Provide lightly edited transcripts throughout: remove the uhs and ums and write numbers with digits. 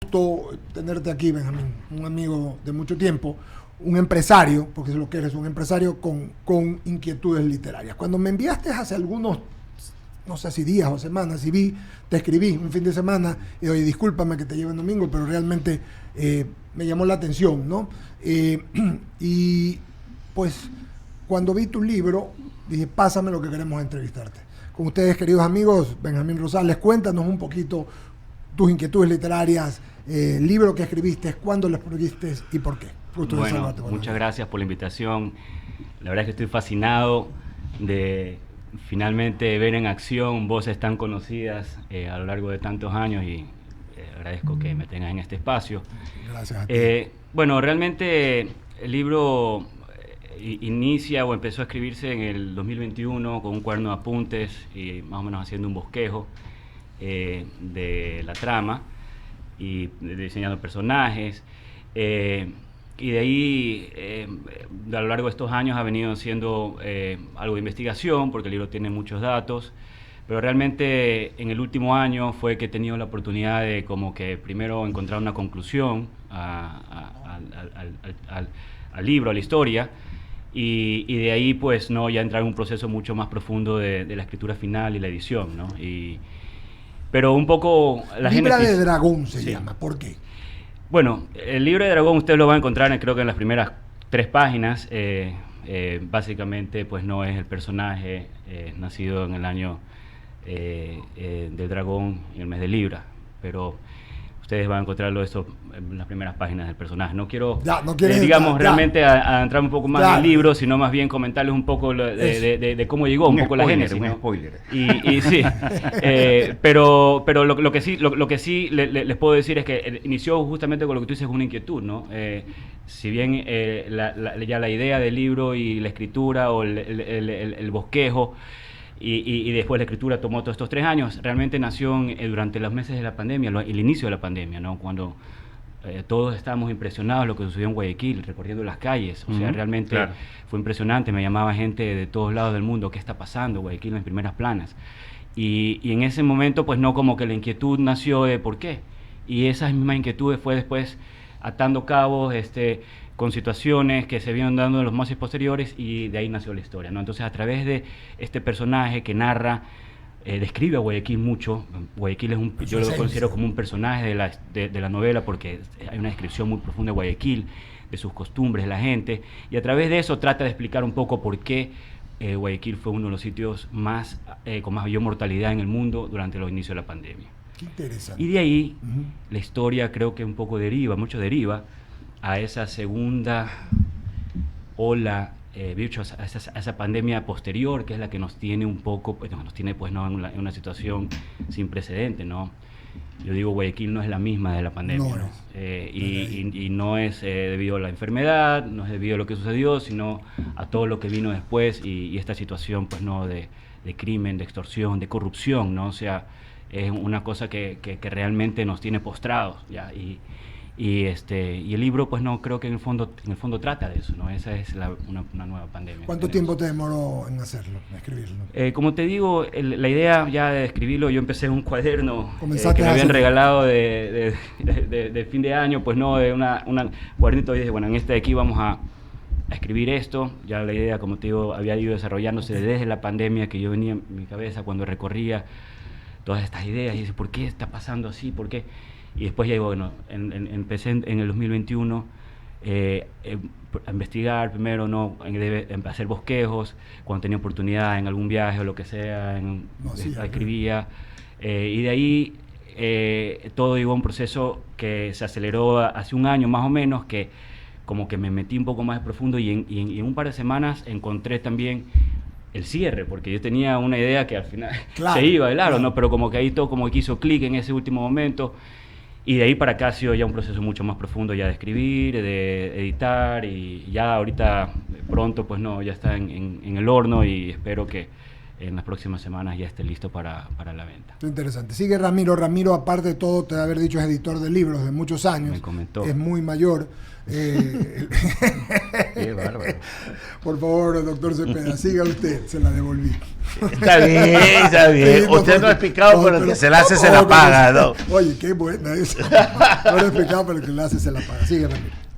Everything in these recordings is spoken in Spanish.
gusto tenerte aquí, Benjamín, un amigo de mucho tiempo, un empresario, porque es lo que eres, un empresario con inquietudes literarias. Cuando me enviaste hace algunos, no sé si días o semanas, te escribí un fin de semana y oye, discúlpame que te lleve el domingo, pero realmente me llamó la atención, ¿no? Y pues cuando vi tu libro, dije, pásame lo que queremos entrevistarte. Con ustedes, queridos amigos, Benjamín Rosales, cuéntanos un poquito tus inquietudes literarias, el libro que escribiste, cuándo lo escribiste y por qué. Bueno, muchas gracias por la invitación. La verdad es que estoy fascinado de finalmente ver en acción voces tan conocidas a lo largo de tantos años y agradezco que me tengas en este espacio. Gracias a ti. Bueno, realmente el libro inicia o empezó a escribirse en el 2021 con un cuaderno de apuntes y más o menos haciendo un bosquejo de la trama y diseñando personajes. Y de ahí, a lo largo de estos años ha venido siendo algo de investigación, porque el libro tiene muchos datos, pero realmente en el último año fue que he tenido la oportunidad de como que primero encontrar una conclusión al libro, a la historia, y de ahí pues no ya entrar en un proceso mucho más profundo de la escritura final y la edición, ¿no? Pero un poco la Libra génesis, de Dragón se llama, ¿por qué? Bueno, el libro de Dragón usted lo va a encontrar creo que en las primeras 3 páginas. Básicamente pues no es el personaje nacido en el año del dragón en el mes de Libra, pero ustedes van a encontrarlo esto en las primeras páginas del personaje. No quiero, digamos, realmente adentrar un poco más en el libro, sino más bien comentarles un poco de cómo llegó, un poco la génesis. Un ¿no? spoiler. Y sí, pero lo que sí les puedo decir es que inició justamente con lo que tú dices, una inquietud, ¿no? Si bien ya la idea del libro y la escritura o el bosquejo y después la escritura tomó todos estos 3 años, realmente nació durante los meses de la pandemia, el inicio de la pandemia, ¿no? Cuando todos estábamos impresionados de lo que sucedió en Guayaquil, recorriendo las calles. O sea, realmente fue impresionante. Me llamaba gente de todos lados del mundo, ¿qué está pasando? Guayaquil en primeras planas. Y en ese momento, pues no, como que la inquietud nació de por qué. Y esas mismas inquietudes fue después atando cabos con situaciones que se vieron dando en los meses posteriores, y de ahí nació la historia, ¿no? Entonces, a través de este personaje que narra, describe a Guayaquil mucho. Guayaquil yo lo considero como un personaje de la novela, porque hay una descripción muy profunda de Guayaquil, de sus costumbres, de la gente, y a través de eso trata de explicar un poco por qué Guayaquil fue uno de los sitios con mayor mortalidad en el mundo durante los inicios de la pandemia. Qué interesante. Y de ahí la historia creo que un poco mucho deriva a esa segunda ola, a esa pandemia posterior, que es la que nos tiene un poco, nos tiene pues no en una situación sin precedente, ¿no? Yo digo, Guayaquil no es la misma de la pandemia, ¿no? Y no es debido a la enfermedad, no es debido a lo que sucedió, sino a todo lo que vino después y esta situación pues no de crimen, de extorsión, de corrupción, ¿no? O sea, es una cosa que realmente nos tiene postrados, ¿ya? Y el libro, pues no, creo que en el fondo trata de eso, ¿no? Esa es una nueva pandemia. ¿Cuánto tiempo te demoró en hacerlo, en escribirlo? Como te digo, la idea ya de escribirlo, yo empecé en un cuaderno que me a habían regalado de fin de año, pues no, de un cuadernito, y dije, bueno, en este de aquí vamos a escribir esto. Ya la idea, como te digo, había ido desarrollándose desde la pandemia, que yo venía en mi cabeza cuando recorría todas estas ideas y dije, ¿por qué está pasando así? ¿Por qué? Y después ya, bueno, empecé en el 2021 a investigar primero, ¿no? A hacer bosquejos, cuando tenía oportunidad en algún viaje o lo que sea, escribía. Y de ahí todo llegó a un proceso que se aceleró hace un año más o menos, que como que me metí un poco más profundo y en un par de semanas encontré también el cierre, porque yo tenía una idea que al final se iba, claro, ¿no? Pero como que ahí todo como que hizo clic en ese último momento. Y de ahí para acá ha sido ya un proceso mucho más profundo ya de escribir, de editar, y ya ahorita pronto pues no, ya está en el horno, y espero que en las próximas semanas ya esté listo para la venta. Interesante. Sigue Ramiro. Ramiro, aparte de todo, te debe haber dicho, es editor de libros de muchos años. Me comentó. Es muy mayor. Qué bárbaro. Por favor, doctor Cepeda, siga usted. Se la devolví. Está bien, está bien. Sí, Usted no ha explicado, pero el que se la hace se la paga, ¿no? Oye, qué buena esa. No lo he explicado, pero el que la hace se la paga. Sigue, Ramiro.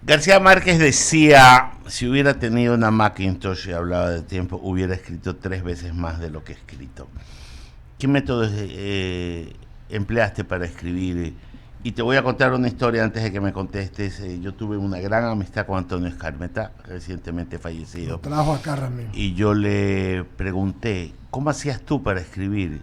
García Márquez decía, si hubiera tenido una Macintosh y hablaba de tiempo, hubiera escrito 3 veces más de lo que he escrito. ¿Qué métodos empleaste para escribir? Y te voy a contar una historia antes de que me contestes. Yo tuve una gran amistad con Antonio Escarmeta, recientemente fallecido. Lo trajo acá, Ramiro. Y yo le pregunté, ¿cómo hacías tú para escribir?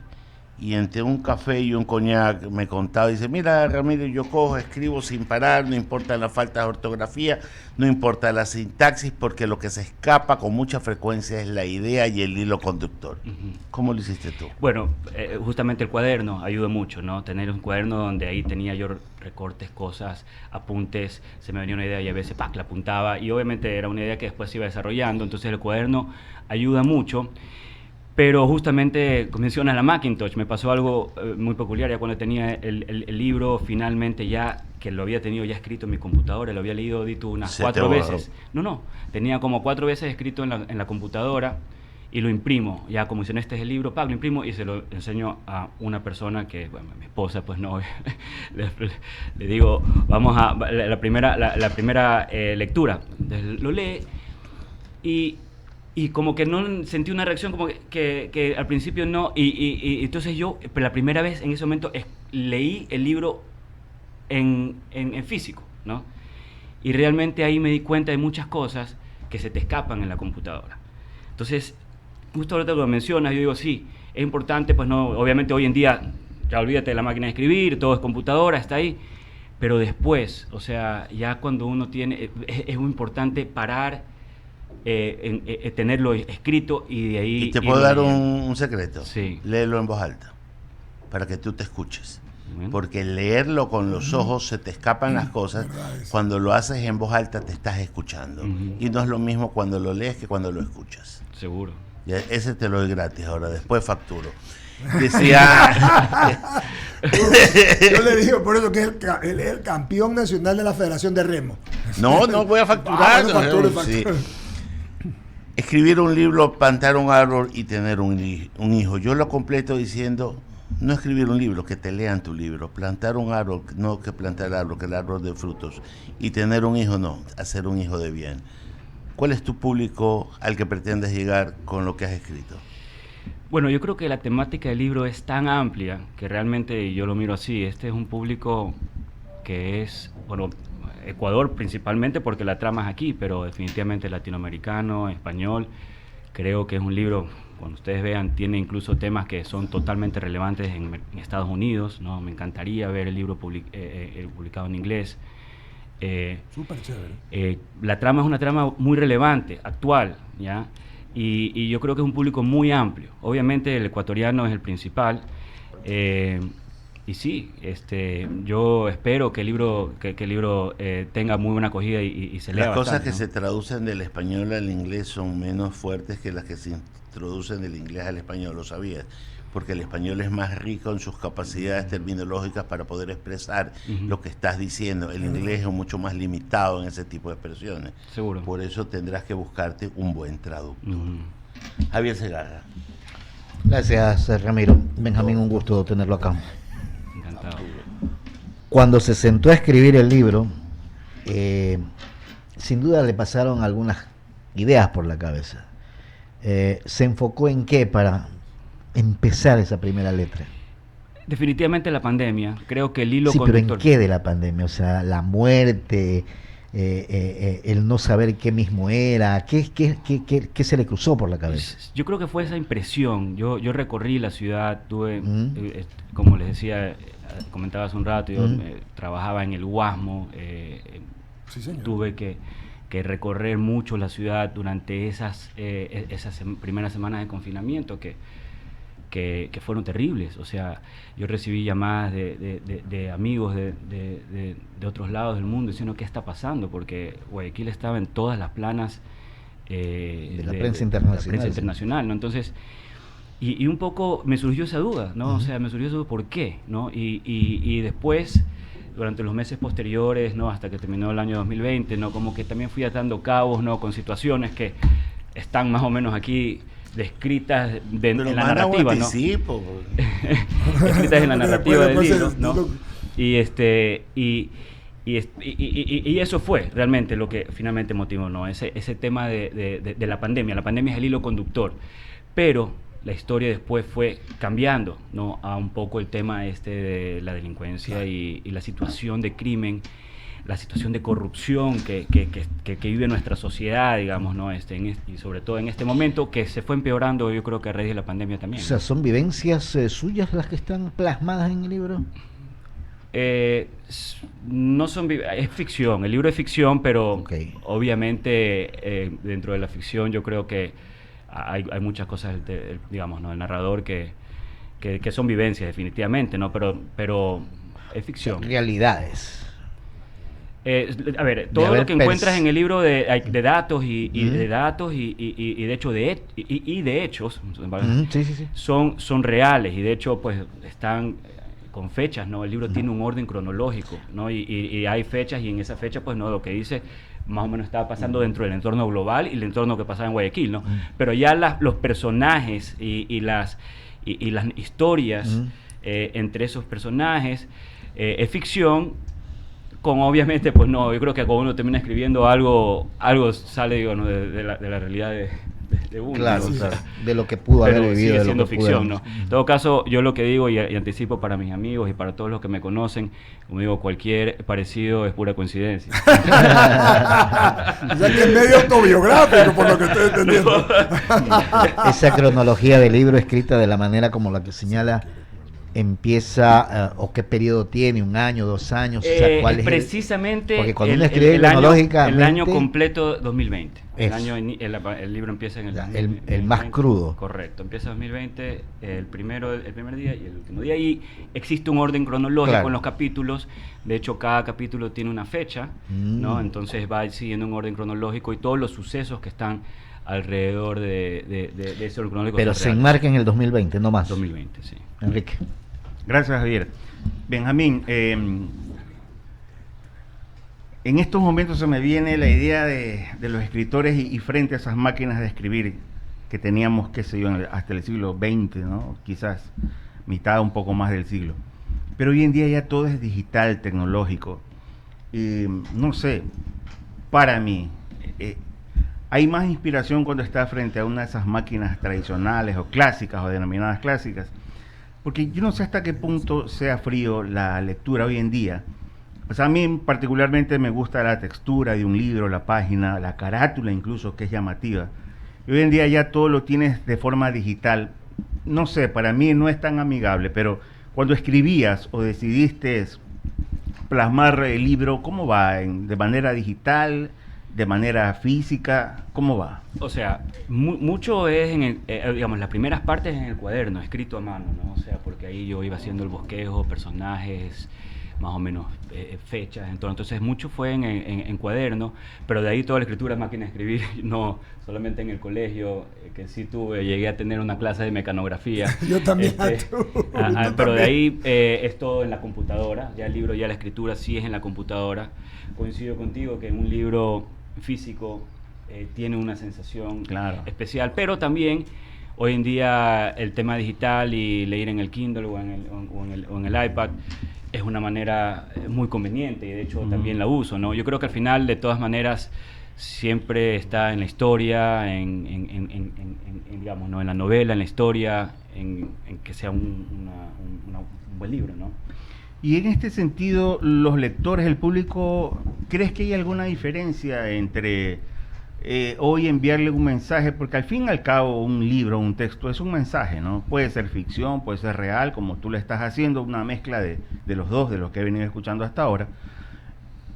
Y entre un café y un coñac me contaba, dice, mira, Ramiro, yo cojo, escribo sin parar, no importa la falta de ortografía, no importa la sintaxis, porque lo que se escapa con mucha frecuencia es la idea y el hilo conductor. ¿Cómo lo hiciste tú? Bueno, justamente el cuaderno ayuda mucho, ¿no? Tener un cuaderno donde ahí tenía yo recortes, cosas, apuntes, se me venía una idea y a veces ¡pac! La apuntaba, y obviamente era una idea que después se iba desarrollando, entonces el cuaderno ayuda mucho. Pero justamente mencionas la Macintosh, me pasó algo muy peculiar ya cuando tenía el libro finalmente ya, que lo había tenido ya escrito en mi computadora, lo había leído unas 4 veces. No, tenía como 4 veces escrito en la computadora y lo imprimo, ya como mencioné, este es el libro, lo imprimo y se lo enseño a una persona que, bueno, mi esposa, pues no, le digo, vamos a la primera lectura. Entonces, lo lee y como que no sentí una reacción, como que al principio no, y entonces yo, la primera vez en ese momento, leí el libro en físico, ¿no? Y realmente ahí me di cuenta de muchas cosas que se te escapan en la computadora. Entonces, justo ahorita lo mencionas, yo digo, sí, es importante, pues no, obviamente hoy en día, ya olvídate de la máquina de escribir, todo es computadora, está ahí, pero después, o sea, ya cuando uno tiene, es muy importante parar, tenerlo escrito y de ahí... Y te puedo dar un secreto. Sí. Léelo en voz alta, para que tú te escuches. Bien. Porque leerlo con los ojos se te escapan las cosas. Cuando lo haces en voz alta te estás escuchando. Y no es lo mismo cuando lo lees que cuando lo escuchas. Seguro. Ya, ese te lo doy gratis ahora, después facturo. Decía... Yo le digo por eso que él es el campeón nacional de la Federación de Remo. No voy a facturar. Facture. Sí. Escribir un libro, plantar un árbol y tener un hijo. Yo lo completo diciendo, no escribir un libro, que te lean tu libro. Plantar un árbol, no que plantar el árbol, que el árbol de frutos. Y tener un hijo, no, hacer un hijo de bien. ¿Cuál es tu público al que pretendes llegar con lo que has escrito? Bueno, yo creo que la temática del libro es tan amplia que realmente yo lo miro así. Este es un público que es, bueno, Ecuador principalmente porque la trama es aquí, pero definitivamente latinoamericano, español. Creo que es un libro, cuando ustedes vean, tiene incluso temas que son totalmente relevantes en Estados Unidos, ¿no? Me encantaría ver el libro publicado en inglés. Súper chévere. La trama es una trama muy relevante, actual, ¿ya? Y yo creo que es un público muy amplio. Obviamente el ecuatoriano es el principal. Y sí, yo espero que el libro tenga muy buena acogida y se lea Las cosas bastante, que se traducen del español al inglés son menos fuertes que las que se introducen del inglés al español, ¿lo sabías? Porque el español es más rico en sus capacidades terminológicas para poder expresar lo que estás diciendo. El inglés es mucho más limitado en ese tipo de expresiones. Seguro. Por eso tendrás que buscarte un buen traductor. Javier Segarra. Gracias, Ramiro. Benjamín, un gusto tenerlo acá. Encantado. Cuando se sentó a escribir el libro, sin duda le pasaron algunas ideas por la cabeza. ¿Se enfocó en qué para empezar esa primera letra? Definitivamente la pandemia. Creo que el hilo Sí, pero conductor... ¿en qué de la pandemia? O sea, la muerte, el no saber qué mismo era, ¿qué se le cruzó por la cabeza? Yo creo que fue esa impresión. Yo recorrí la ciudad, tuve, como les decía, comentaba hace un rato, yo trabajaba en el Guasmo, Sí, señor. tuve que recorrer mucho la ciudad durante esas primeras semanas de confinamiento que fueron terribles. O sea, yo recibí llamadas de amigos de otros lados del mundo diciendo qué está pasando, porque Guayaquil estaba en todas las planas de la prensa internacional. ¿no? Entonces, Y un poco me surgió esa duda, ¿no? O sea, me surgió esa duda, ¿por qué? ¿No? Y después, durante los meses posteriores, ¿no? Hasta que terminó el año 2020, ¿no? Como que también fui atando cabos, ¿no? Con situaciones que están más o menos aquí descritas en la narrativa, ¿no? Anticipo. Escritas en la narrativa del Después, libro, ¿no? Y eso fue realmente lo que finalmente motivó, ¿no? Ese tema de la pandemia. La pandemia es el hilo conductor, pero la historia después fue cambiando, ¿no? A un poco el tema de la delincuencia y la situación de crimen, la situación de corrupción que vive nuestra sociedad, digamos, ¿no? Y sobre todo en este momento que se fue empeorando, yo creo que a raíz de la pandemia también. O sea, ¿son vivencias suyas las que están plasmadas en el libro? No son es ficción, el libro es ficción, pero Okay. obviamente dentro de la ficción yo creo que hay muchas cosas, digamos, ¿no? El narrador que son vivencias definitivamente, ¿no? Pero es ficción. Realidades. A ver, todo lo que encuentras en el libro de datos y de hecho de hechos Sí, sí, sí. son reales y de hecho pues están con fechas, ¿no? El libro tiene un orden cronológico, ¿no? Y hay fechas y en esa fecha pues no, lo que dice más o menos estaba pasando dentro del entorno global y el entorno que pasaba en Guayaquil, ¿no? Pero ya los personajes y las historias entre esos personajes es ficción. Con obviamente, pues no, yo creo que cuando uno termina escribiendo algo sale, digo, ¿no? de la realidad de uno. Claro, ¿no? O sea, claro, de lo que pudo haber pero vivido. sigue de siendo lo que ficción, pudo ¿no? En todo caso, yo lo que digo y anticipo para mis amigos y para todos los que me conocen, como digo, cualquier parecido es pura coincidencia. O sea que es medio autobiográfico, por lo que estoy entendiendo. Esa cronología del libro escrita de la manera como la que señala empieza, o qué periodo tiene, 1 año, 2 años, o sea, ¿cuál es precisamente porque cuando uno escribe cronológicamente, el año completo 2020. Eso. El libro empieza en el más crudo. Correcto, empieza 2020, el primer día y el último día. Y existe un orden cronológico Claro. en los capítulos. De hecho, cada capítulo tiene una fecha, ¿no? Entonces va siguiendo un orden cronológico y todos los sucesos que están alrededor de ese orden cronológico. Pero son se reales. enmarca en el 2020, no más. 2020, sí. Enrique. Gracias, Javier. Benjamín, en estos momentos se me viene la idea de los escritores y frente a esas máquinas de escribir que teníamos, qué sé yo, hasta el siglo XX, ¿no? Quizás mitad, un poco más del siglo. Pero hoy en día ya todo es digital, tecnológico. No sé, para mí, hay más inspiración cuando está frente a una de esas máquinas tradicionales o clásicas o denominadas clásicas. Porque yo no sé hasta qué punto sea frío la lectura hoy en día. O sea, a mí particularmente me gusta la textura de un libro, la página, la carátula incluso, que es llamativa. Y hoy en día ya todo lo tienes de forma digital. No sé, para mí no es tan amigable, pero cuando escribías o decidiste plasmar el libro, ¿cómo va? ¿De manera digital? ¿De manera física? ¿Cómo va? O sea, mucho es digamos, las primeras partes en el cuaderno, escrito a mano, ¿no? O sea, porque ahí yo iba haciendo el bosquejo, personajes, más o menos fechas, entonces mucho fue en cuaderno, pero de ahí toda la escritura es máquina de escribir, no solamente en el colegio, que sí llegué a tener una clase de mecanografía. Yo también. Pero de ahí es todo en la computadora, ya el libro, ya la escritura sí es en la computadora. Coincido contigo que en un libro físico tiene una sensación especial, pero también hoy en día el tema digital y leer en el Kindle o en el iPad es una manera muy conveniente y de hecho también la uso, ¿no? Yo creo que al final de todas maneras siempre está en la historia, digamos, ¿no? En la novela, en la historia, en que sea un buen libro, ¿no? Y en este sentido, los lectores, el público, ¿crees que hay alguna diferencia entre hoy enviarle un mensaje? Porque al fin y al cabo un libro, un texto es un mensaje, ¿no? Puede ser ficción, puede ser real, como tú lo estás haciendo, una mezcla de los dos, de lo que he venido escuchando hasta ahora.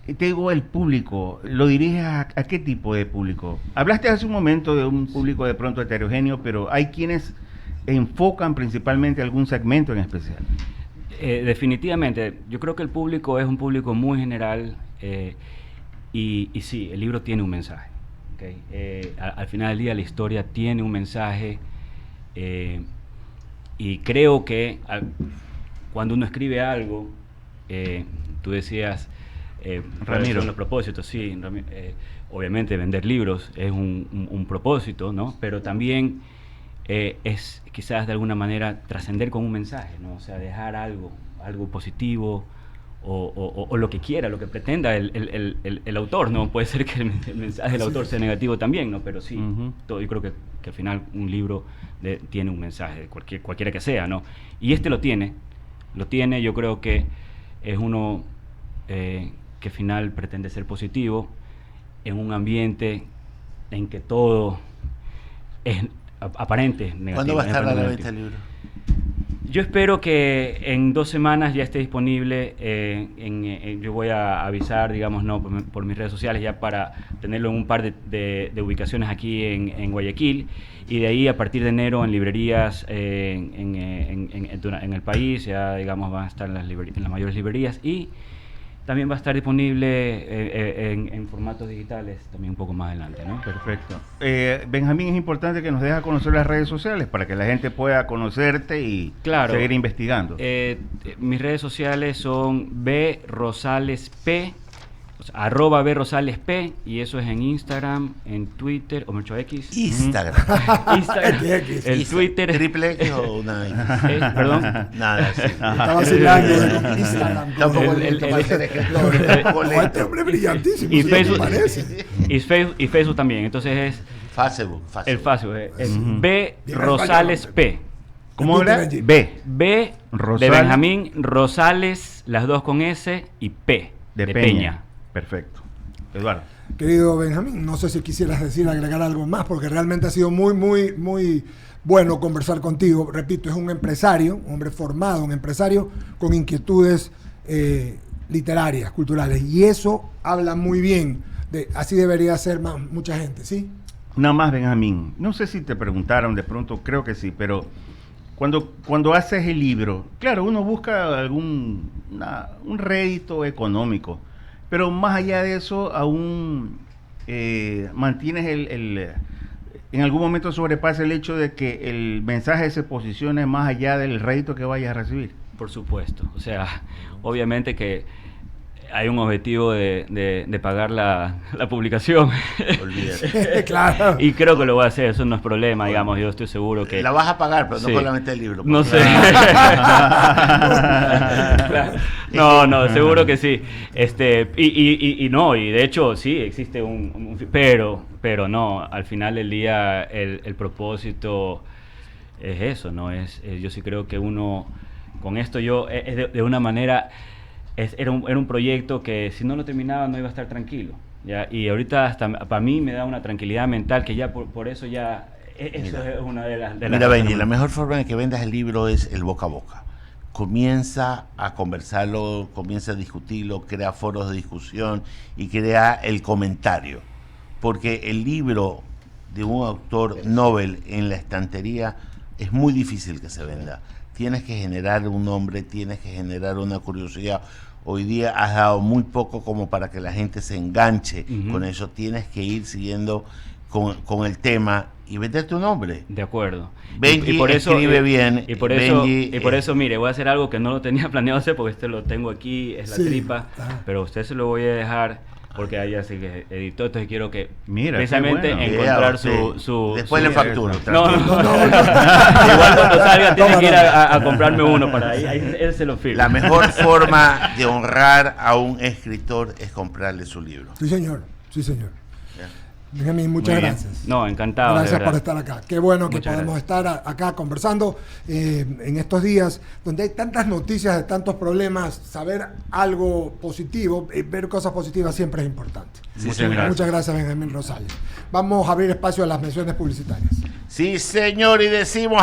Y te digo, el público, ¿lo diriges a qué tipo de público? Hablaste hace un momento de un público de pronto heterogéneo, pero hay quienes enfocan principalmente algún segmento en especial. Definitivamente, yo creo que el público es un público muy general y sí, el libro tiene un mensaje. ¿Okay? Al final del día la historia tiene un mensaje y creo que cuando uno escribe algo, tú decías, Ramiro, son los propósitos, sí, obviamente vender libros es un propósito, ¿no? Pero también es quizás de alguna manera trascender con un mensaje, ¿no? O sea, dejar algo positivo o lo que quiera, lo que pretenda el autor, ¿no? Puede ser que el mensaje del autor sea negativo también, ¿no? Pero sí, yo creo que al final un libro tiene un mensaje, cualquiera que sea, ¿no? Y lo tiene, yo creo que es uno que al final pretende ser positivo en un ambiente en que todo es aparente negativo. ¿Cuándo va a estar a la venta el libro? Yo espero que en 2 semanas ya esté disponible. Yo voy a avisar, digamos, no por mis redes sociales, ya para tenerlo en un par de ubicaciones aquí en Guayaquil, y de ahí a partir de enero en librerías en el país, ya digamos va a estar en las mayores librerías, y también va a estar disponible en formatos digitales también un poco más adelante, ¿no? Perfecto. Benjamín, es importante que nos dejes a conocer las redes sociales para que la gente pueda conocerte y seguir investigando. Mis redes sociales son @BRosalesP, o sea, @BRosalesP, y eso es en Instagram, en Twitter, o mucho X. Instagram. El Twitter. ¿Triple X o una X? ¿Perdón? Nada, sí. Está vacilando con Instagram. Tampoco para ser escritor. Este hombre es brillantísimo. Y ¿sí Facebook, te parece? y Facebook también. Entonces es Facebook. el Facebook, es @BRosalesP. ¿Cómo habla? B de Benjamín, Rosales, las dos con S, y P de Peña. Perfecto. Eduardo. Querido Benjamín, no sé si quisieras agregar algo más, porque realmente ha sido muy, muy, muy bueno conversar contigo. Repito, es un empresario, un hombre formado, un empresario con inquietudes literarias, culturales, y eso habla muy bien así debería ser mucha gente, ¿sí? Nada más, Benjamín, no sé si te preguntaron de pronto, creo que sí, pero cuando haces el libro, claro, uno busca un rédito económico, pero más allá de eso, aún mantienes en algún momento sobrepasa el hecho de que el mensaje se posicione más allá del rédito que vayas a recibir. Por supuesto, o sea, obviamente que hay un objetivo de pagar la publicación. Olvídate. Claro. Y creo que lo voy a hacer, eso no es problema, digamos, yo estoy seguro que... La vas a pagar, pero sí. no solamente el libro. No sé. No, seguro que sí. Y de hecho sí, existe pero no, al final del día el propósito es eso, ¿no? Yo sí creo que uno, con esto de una manera... Era un proyecto que si no lo terminaba no iba a estar tranquilo, ¿ya? Y ahorita hasta para mí me da una tranquilidad mental que ya por eso ya eso es una de las mira, Benji, la mejor forma de que vendas el libro es el boca a boca. Comienza a conversarlo, comienza a discutirlo, crea foros de discusión y crea el comentario, porque el libro de un autor Nobel en la estantería es muy difícil que se venda. Tienes que generar un nombre, tienes que generar una curiosidad. Hoy día has dado muy poco como para que la gente se enganche con eso. Tienes que ir siguiendo con el tema y vender tu nombre. De acuerdo. Benji por eso escribe bien. Y por eso, mire, voy a hacer algo que no lo tenía planeado hacer porque lo tengo aquí, es la tripa, pero a usted se lo voy a dejar porque ahí así que editó, entonces quiero que precisamente encontrar su después le facturo. No. Igual cuando salga tiene que ir a comprarme uno para ahí él se lo firma. La mejor forma de honrar a un escritor es comprarle su libro. Sí, señor. Benjamín, muchas gracias. No, encantado. Gracias por estar acá. Qué bueno que podemos estar acá conversando en estos días donde hay tantas noticias de tantos problemas. Saber algo positivo, ver cosas positivas siempre es importante. Sí, muchas gracias, Benjamín Rosales. Vamos a abrir espacio a las menciones publicitarias. Sí, señor, y decimos...